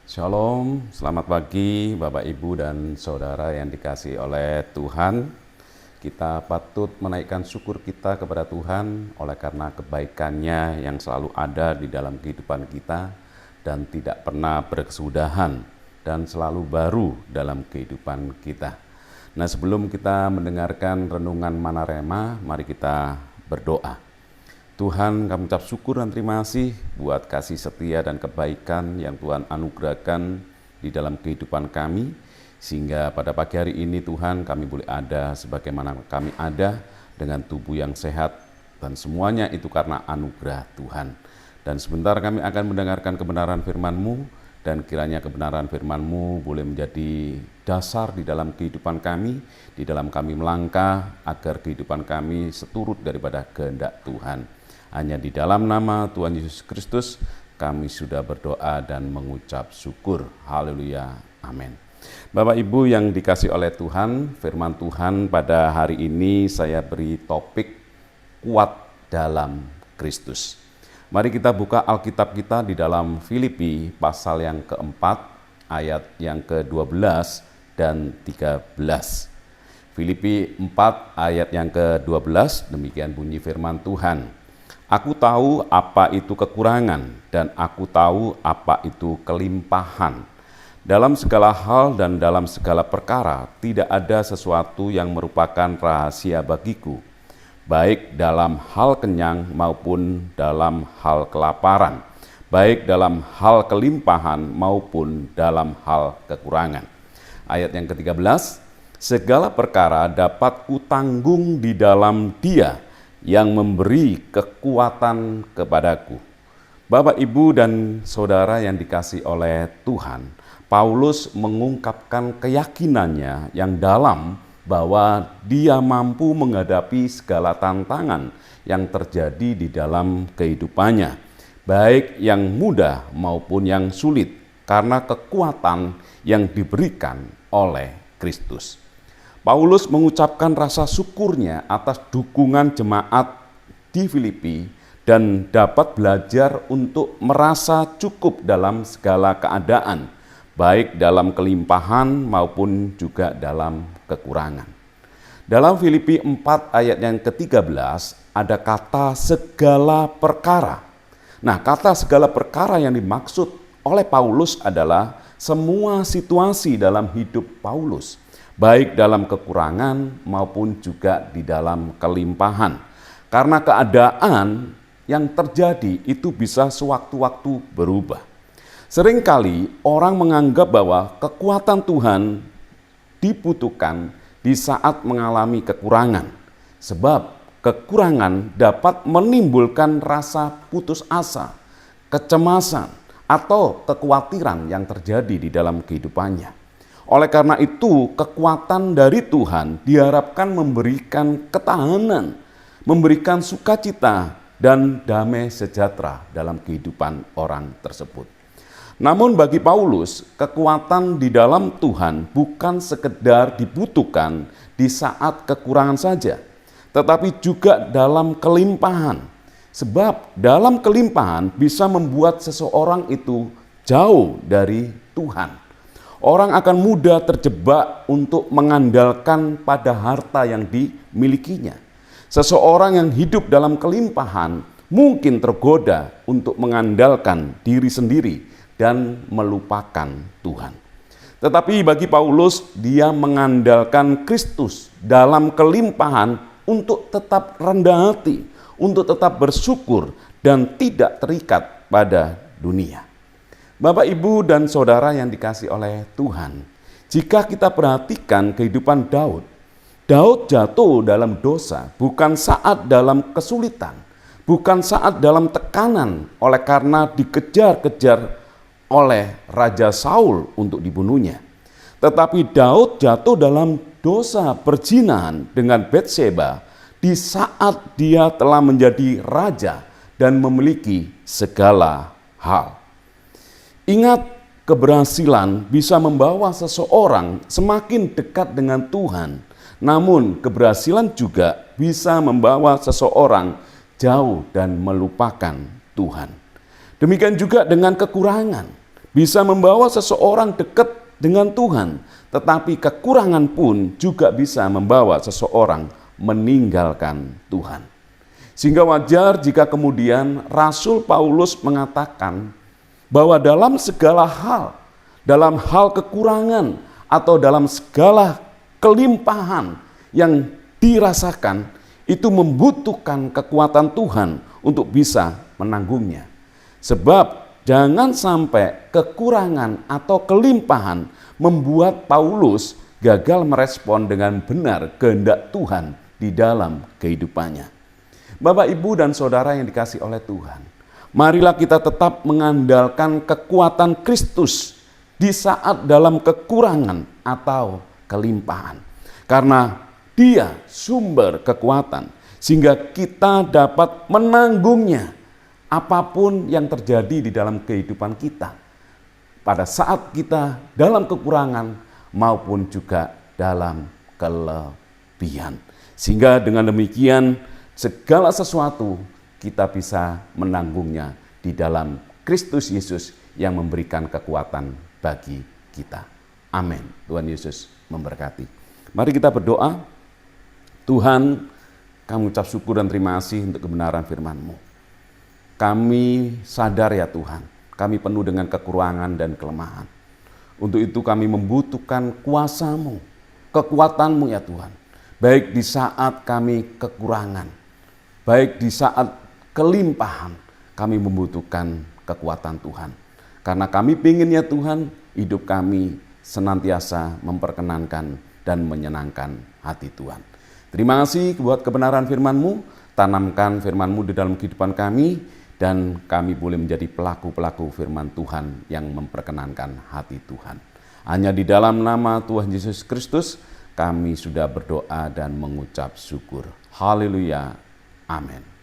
Shalom, selamat pagi Bapak Ibu dan Saudara yang dikasihi oleh Tuhan. Kita patut menaikkan syukur kita kepada Tuhan oleh karena kebaikannya yang selalu ada di dalam kehidupan kita dan tidak pernah berkesudahan dan selalu baru dalam kehidupan kita. Nah, sebelum kita mendengarkan renungan Manarema, mari kita berdoa. Tuhan, kami ucap syukur dan terima kasih buat kasih setia dan kebaikan yang Tuhan anugerahkan di dalam kehidupan kami. Sehingga pada pagi hari ini Tuhan kami boleh ada sebagaimana kami ada dengan tubuh yang sehat. Dan semuanya itu karena anugerah Tuhan. Dan sebentar kami akan mendengarkan kebenaran firman-Mu. Dan kiranya kebenaran firman-Mu boleh menjadi dasar di dalam kehidupan kami. Di dalam kami melangkah agar kehidupan kami seturut daripada kehendak Tuhan. Hanya di dalam nama Tuhan Yesus Kristus kami sudah berdoa dan mengucap syukur. Haleluya. Amin. Bapak Ibu yang dikasih oleh Tuhan, firman Tuhan pada hari ini saya beri topik kuat dalam Kristus. Mari kita buka Alkitab kita di dalam Filipi pasal yang keempat ayat yang ke-12 dan 13. Filipi 4 ayat yang ke-12, demikian bunyi firman Tuhan. Aku tahu apa itu kekurangan dan aku tahu apa itu kelimpahan. Dalam segala hal dan dalam segala perkara tidak ada sesuatu yang merupakan rahasia bagiku, baik dalam hal kenyang maupun dalam hal kelaparan, baik dalam hal kelimpahan maupun dalam hal kekurangan. Ayat yang ke-13, segala perkara dapat kutanggung di dalam Dia yang memberi kekuatan kepadaku. Bapak, Ibu, dan Saudara yang dikasihi oleh Tuhan, Paulus mengungkapkan keyakinannya yang dalam bahwa dia mampu menghadapi segala tantangan yang terjadi di dalam kehidupannya, baik yang mudah maupun yang sulit, karena kekuatan yang diberikan oleh Kristus. Paulus mengucapkan rasa syukurnya atas dukungan jemaat di Filipi dan dapat belajar untuk merasa cukup dalam segala keadaan, baik dalam kelimpahan maupun juga dalam kekurangan. Dalam Filipi 4 ayat yang ke-13 ada kata segala perkara. Nah, kata segala perkara yang dimaksud oleh Paulus adalah semua situasi dalam hidup Paulus, baik dalam kekurangan maupun juga di dalam kelimpahan. Karena keadaan yang terjadi itu bisa sewaktu-waktu berubah. Seringkali orang menganggap bahwa kekuatan Tuhan dibutuhkan di saat mengalami kekurangan. Sebab kekurangan dapat menimbulkan rasa putus asa, kecemasan, atau kekhawatiran yang terjadi di dalam kehidupannya. Oleh karena itu, kekuatan dari Tuhan diharapkan memberikan ketahanan, memberikan sukacita dan damai sejahtera dalam kehidupan orang tersebut. Namun bagi Paulus, kekuatan di dalam Tuhan bukan sekedar dibutuhkan di saat kekurangan saja, tetapi juga dalam kelimpahan. Sebab dalam kelimpahan bisa membuat seseorang itu jauh dari Tuhan. Orang akan mudah terjebak untuk mengandalkan pada harta yang dimilikinya. Seseorang yang hidup dalam kelimpahan mungkin tergoda untuk mengandalkan diri sendiri dan melupakan Tuhan. Tetapi bagi Paulus, dia mengandalkan Kristus dalam kelimpahan untuk tetap rendah hati, untuk tetap bersyukur dan tidak terikat pada dunia. Bapak, Ibu, dan Saudara yang dikasihi oleh Tuhan, jika kita perhatikan kehidupan Daud, Daud jatuh dalam dosa bukan saat dalam kesulitan, bukan saat dalam tekanan oleh karena dikejar-kejar oleh Raja Saul untuk dibunuhnya. Tetapi Daud jatuh dalam dosa perzinahan dengan Batseba di saat dia telah menjadi raja dan memiliki segala hal. Ingat, keberhasilan bisa membawa seseorang semakin dekat dengan Tuhan. Namun keberhasilan juga bisa membawa seseorang jauh dan melupakan Tuhan. Demikian juga dengan kekurangan. bisa membawa seseorang dekat dengan Tuhan, tetapi kekurangan pun juga bisa membawa seseorang meninggalkan Tuhan. Sehingga wajar jika kemudian Rasul Paulus mengatakan bahwa dalam segala hal, dalam hal kekurangan atau dalam segala kelimpahan yang dirasakan, itu membutuhkan kekuatan Tuhan untuk bisa menanggungnya. Sebab jangan sampai kekurangan atau kelimpahan membuat Paulus gagal merespon dengan benar kehendak Tuhan di dalam kehidupannya. Bapak, Ibu, dan Saudara yang dikasihi oleh Tuhan, marilah kita tetap mengandalkan kekuatan Kristus di saat dalam kekurangan atau kelimpahan. Karena Dia sumber kekuatan, sehingga kita dapat menanggungnya apapun yang terjadi di dalam kehidupan kita. Pada saat kita dalam kekurangan maupun juga dalam kelebihan. Sehingga dengan demikian segala sesuatu kita bisa menanggungnya di dalam Kristus Yesus yang memberikan kekuatan bagi kita. Amin. Tuhan Yesus memberkati. Mari kita berdoa. Tuhan, kami ucap syukur dan terima kasih untuk kebenaran firman-Mu. Kami sadar ya Tuhan, kami penuh dengan kekurangan dan kelemahan. Untuk itu kami membutuhkan kuasa-Mu, kekuatan-Mu ya Tuhan. Baik di saat kami kekurangan, baik di saat kelimpahan, kami membutuhkan kekuatan Tuhan. Karena kami ingin ya Tuhan, hidup kami senantiasa memperkenankan dan menyenangkan hati Tuhan. Terima kasih buat kebenaran firman-Mu, tanamkan firman-Mu di dalam kehidupan kami, dan kami boleh menjadi pelaku-pelaku firman Tuhan yang memperkenankan hati Tuhan. Hanya di dalam nama Tuhan Yesus Kristus, kami sudah berdoa dan mengucap syukur. Haleluya. Amin.